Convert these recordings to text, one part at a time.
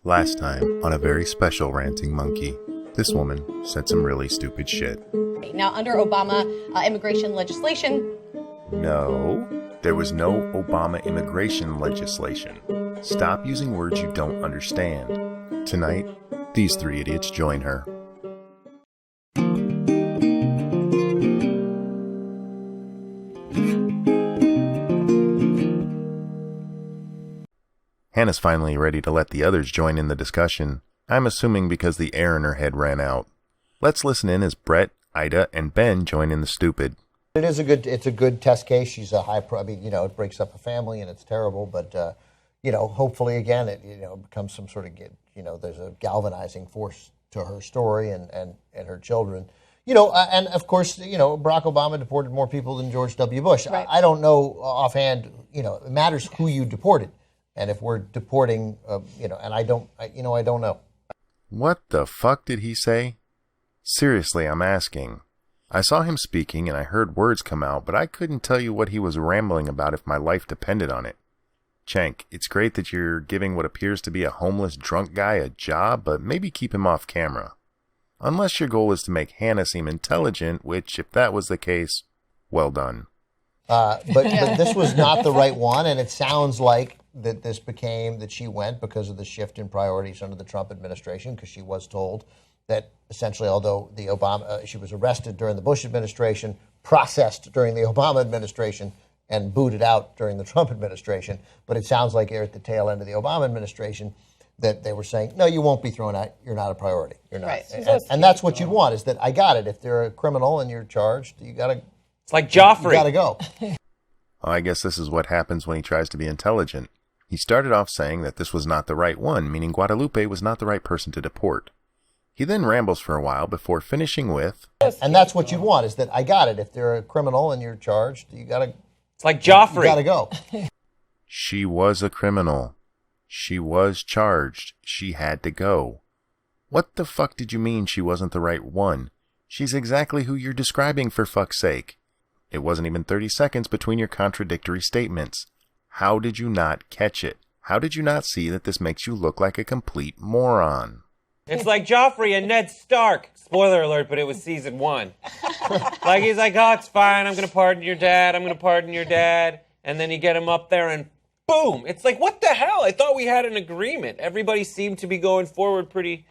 Last time on a very special Ranting Monkey, this woman said some really stupid shit. Now, under Obama immigration legislation... No, there was no Obama immigration legislation. Stop using words you don't understand. Tonight, these three idiots join her. Hannah's finally ready to let the others join in the discussion. I'm assuming because the air in her head ran out. Let's listen in as Brett, Ida, and Ben join in the stupid. It's a good test case. She's a high it breaks up a family and it's terrible, but hopefully again it becomes some sort of there's a galvanizing force to her story and her children. And of course, Barack Obama deported more people than George W. Bush. Right. I don't know offhand, it matters who you deported. And if we're deporting, and I don't know. What the fuck did he say? Seriously, I'm asking. I saw him speaking and I heard words come out, but I couldn't tell you what he was rambling about if my life depended on it. Cenk, it's great that you're giving what appears to be a homeless drunk guy a job, but maybe keep him off camera. Unless your goal is to make Hannah seem intelligent, which, if that was the case, well done. But this was not the right one, and it sounds like that she went because of the shift in priorities under the Trump administration, because she was told that essentially, although she was arrested during the Bush administration, processed during the Obama administration, and booted out during the Trump administration. But it sounds like here at the tail end of the Obama administration that they were saying, no, you won't be thrown out. You're not a priority. You're not. Right. And that's what you'd want, is that I got it. If they're a criminal and you're charged, you got to. It's like Joffrey. You got to go. Well, I guess this is what happens when he tries to be intelligent. He started off saying that this was not the right one, meaning Guadalupe was not the right person to deport. He then rambles for a while before finishing with... And that's what you'd want, is that I got it. If they're a criminal and you're charged, you got to... It's like Joffrey. You got to go. She was a criminal. She was charged. She had to go. What the fuck did you mean she wasn't the right one? She's exactly who you're describing, for fuck's sake. It wasn't even 30 seconds between your contradictory statements. How did you not catch it? How did you not see that this makes you look like a complete moron? It's like Joffrey and Ned Stark. Spoiler alert, but it was season 1. Like, he's like, oh, it's fine. I'm going to pardon your dad. I'm going to pardon your dad. And then you get him up there and boom. It's like, what the hell? I thought we had an agreement. Everybody seemed to be going forward pretty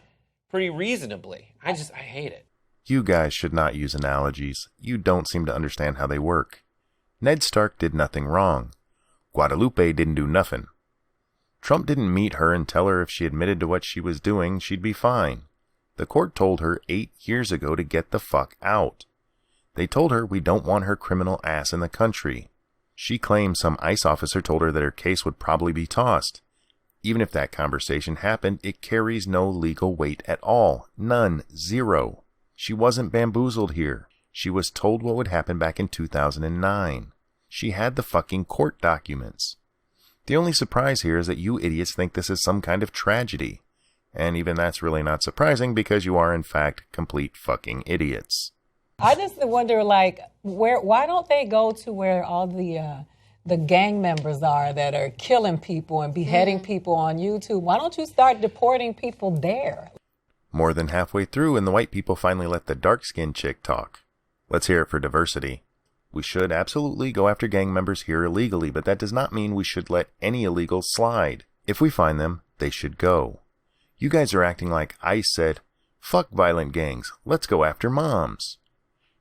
reasonably. I hate it. You guys should not use analogies. You don't seem to understand how they work. Ned Stark did nothing wrong. Guadalupe didn't do nothing. Trump didn't meet her and tell her if she admitted to what she was doing, she'd be fine. The court told her 8 years ago to get the fuck out. They told her we don't want her criminal ass in the country. She claims some ICE officer told her that her case would probably be tossed. Even if that conversation happened, it carries no legal weight at all. None. Zero. She wasn't bamboozled here. She was told what would happen back in 2009. She had the fucking court documents. The only surprise here is that you idiots think this is some kind of tragedy. And even that's really not surprising, because you are in fact complete fucking idiots. I just wonder, why don't they go to where all the gang members are that are killing people and beheading people on YouTube? Why don't you start deporting people there? More than halfway through, and the white people finally let the dark-skinned chick talk. Let's hear it for diversity. We should absolutely go after gang members here illegally, but that does not mean we should let any illegals slide. If we find them, they should go. You guys are acting like ICE said, fuck violent gangs, let's go after moms.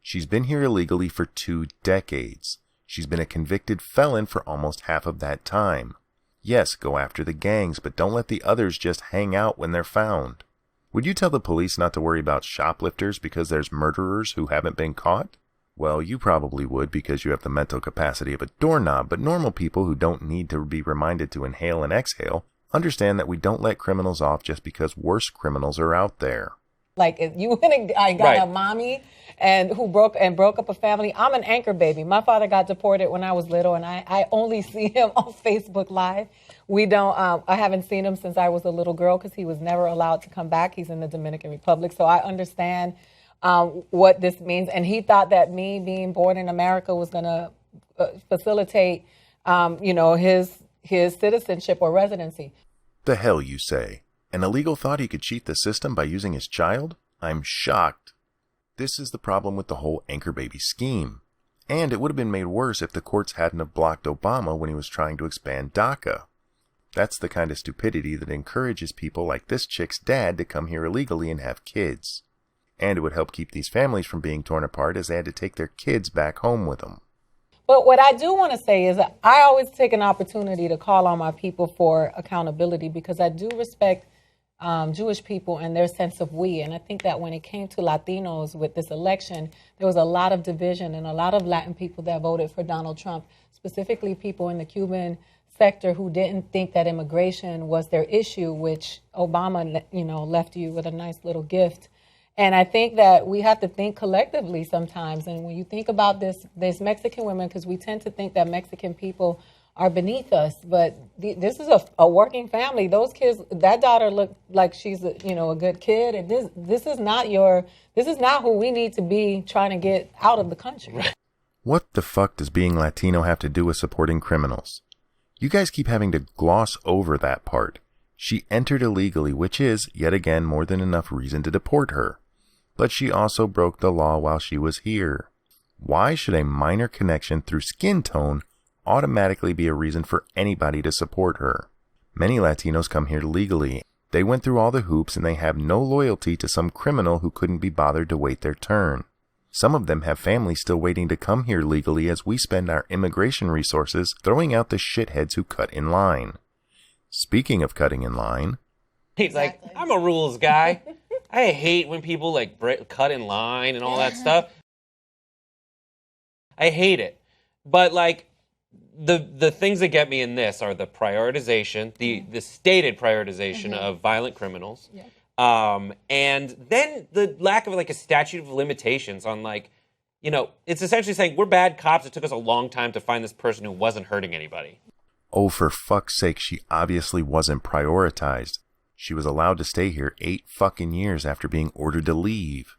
She's been here illegally for 2 decades. She's been a convicted felon for almost half of that time. Yes, go after the gangs, but don't let the others just hang out when they're found. Would you tell the police not to worry about shoplifters because there's murderers who haven't been caught? Well, you probably would, because you have the mental capacity of a doorknob, but normal people who don't need to be reminded to inhale and exhale understand that we don't let criminals off just because worse criminals are out there. Like, if you went and got a mommy who broke up a family. I'm an anchor baby. My father got deported when I was little, and I only see him on Facebook Live. I haven't seen him since I was a little girl, because he was never allowed to come back. He's in the Dominican Republic, so I understand what this means. And he thought that me being born in America was going to facilitate, his citizenship or residency. The hell you say? An illegal thought he could cheat the system by using his child? I'm shocked. This is the problem with the whole anchor baby scheme. And it would have been made worse if the courts hadn't have blocked Obama when he was trying to expand DACA. That's the kind of stupidity that encourages people like this chick's dad to come here illegally and have kids. And it would help keep these families from being torn apart as they had to take their kids back home with them. But what I do want to say is that I always take an opportunity to call on my people for accountability because I do respect Jewish people and their sense of we. And I think that when it came to Latinos with this election, there was a lot of division and a lot of Latin people that voted for Donald Trump, specifically people in the Cuban sector who didn't think that immigration was their issue, which Obama, left you with a nice little gift. And I think that we have to think collectively sometimes. And when you think about this Mexican women, because we tend to think that Mexican people are beneath us, but this is a working family. Those kids, that daughter looked like she's a good kid. And this is not who we need to be trying to get out of the country. What the fuck does being Latino have to do with supporting criminals? You guys keep having to gloss over that part. She entered illegally, which is, yet again, more than enough reason to deport her. But she also broke the law while she was here. Why should a minor connection through skin tone automatically be a reason for anybody to support her? Many Latinos come here legally. They went through all the hoops and they have no loyalty to some criminal who couldn't be bothered to wait their turn. Some of them have families still waiting to come here legally as we spend our immigration resources throwing out the shitheads who cut in line. Speaking of cutting in line... He's like, I'm a rules guy. I hate when people cut in line and all that stuff. I hate it. But the things that get me in this are the prioritization, the stated prioritization of violent criminals. Yeah. And then the lack of a statute of limitations on it's essentially saying we're bad cops. It took us a long time to find this person who wasn't hurting anybody. Oh, for fuck's sake, she obviously wasn't prioritized. She was allowed to stay here 8 fucking years after being ordered to leave.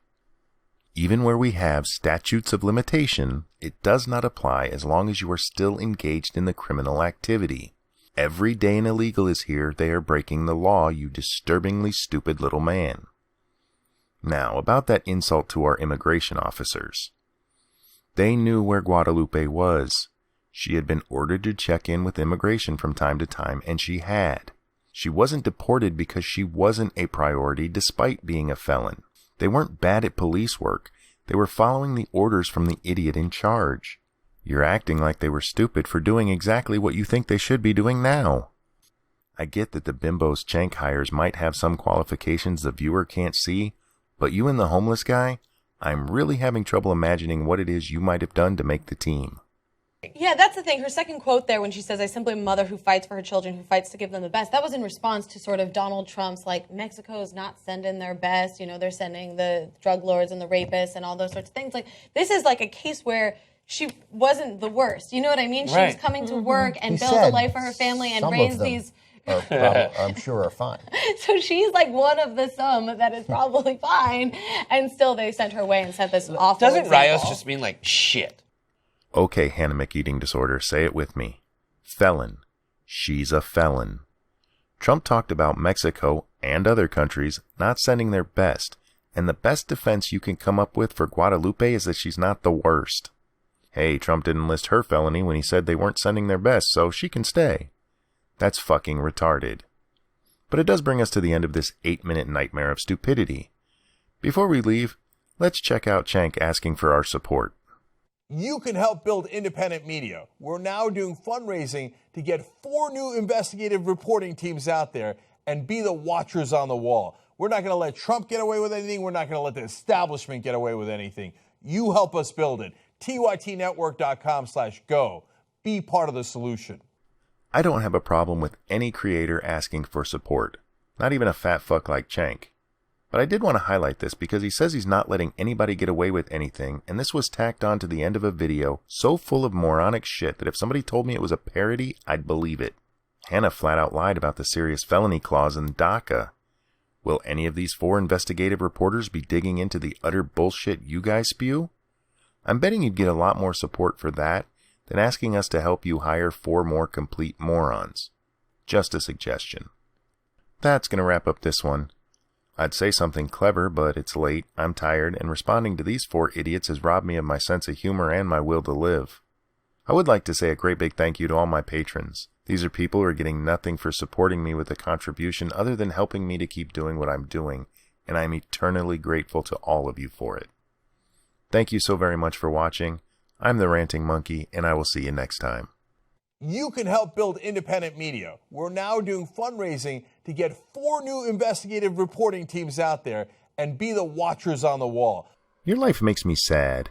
Even where we have statutes of limitation, it does not apply as long as you are still engaged in the criminal activity. Every day an illegal is here, they are breaking the law, you disturbingly stupid little man. Now, about that insult to our immigration officers. They knew where Guadalupe was. She had been ordered to check in with immigration from time to time, and she had. She wasn't deported because she wasn't a priority despite being a felon. They weren't bad at police work. They were following the orders from the idiot in charge. You're acting like they were stupid for doing exactly what you think they should be doing now. I get that the bimbos Cenk hires might have some qualifications the viewer can't see, but you and the homeless guy, I'm really having trouble imagining what it is you might have done to make the team. Yeah, that's the thing. Her second quote there when she says, I simply am a mother who fights for her children, who fights to give them the best. That was in response to sort of Donald Trump's, Mexico's not sending their best. They're sending the drug lords and the rapists and all those sorts of things. This is a case where she wasn't the worst. You know what I mean? She was coming to work and build a life for her family and raise these... I'm sure are fine. So she's one of the some that is probably fine. And still they sent her away and sent this awful Doesn't example. Rayos just mean shit? Okay, Hannah McEating disorder, say it with me. Felon. She's a felon. Trump talked about Mexico and other countries not sending their best, and the best defense you can come up with for Guadalupe is that she's not the worst. Hey, Trump didn't list her felony when he said they weren't sending their best, so she can stay. That's fucking retarded. But it does bring us to the end of this 8-minute nightmare of stupidity. Before we leave, let's check out Cenk asking for our support. You can help build independent media. We're now doing fundraising to get 4 new investigative reporting teams out there and be the watchers on the wall. We're not going to let Trump get away with anything. We're not going to let the establishment get away with anything. You help us build it. tytnetwork.com/go. Be part of the solution. I don't have a problem with any creator asking for support, not even a fat fuck like Cenk. But I did want to highlight this because he says he's not letting anybody get away with anything, and this was tacked on to the end of a video so full of moronic shit that if somebody told me it was a parody, I'd believe it. Hannah flat out lied about the serious felony clause in DACA. Will any of these 4 investigative reporters be digging into the utter bullshit you guys spew? I'm betting you'd get a lot more support for that than asking us to help you hire 4 more complete morons. Just a suggestion. That's going to wrap up this one. I'd say something clever, but it's late, I'm tired, and responding to these 4 idiots has robbed me of my sense of humor and my will to live. I would like to say a great big thank you to all my patrons. These are people who are getting nothing for supporting me with a contribution other than helping me to keep doing what I'm doing, and I'm eternally grateful to all of you for it. Thank you so very much for watching. I'm the Ranting Monkey, and I will see you next time. You can help build independent media. We're now doing fundraising to get 4 new investigative reporting teams out there and be the watchers on the wall. Your life makes me sad.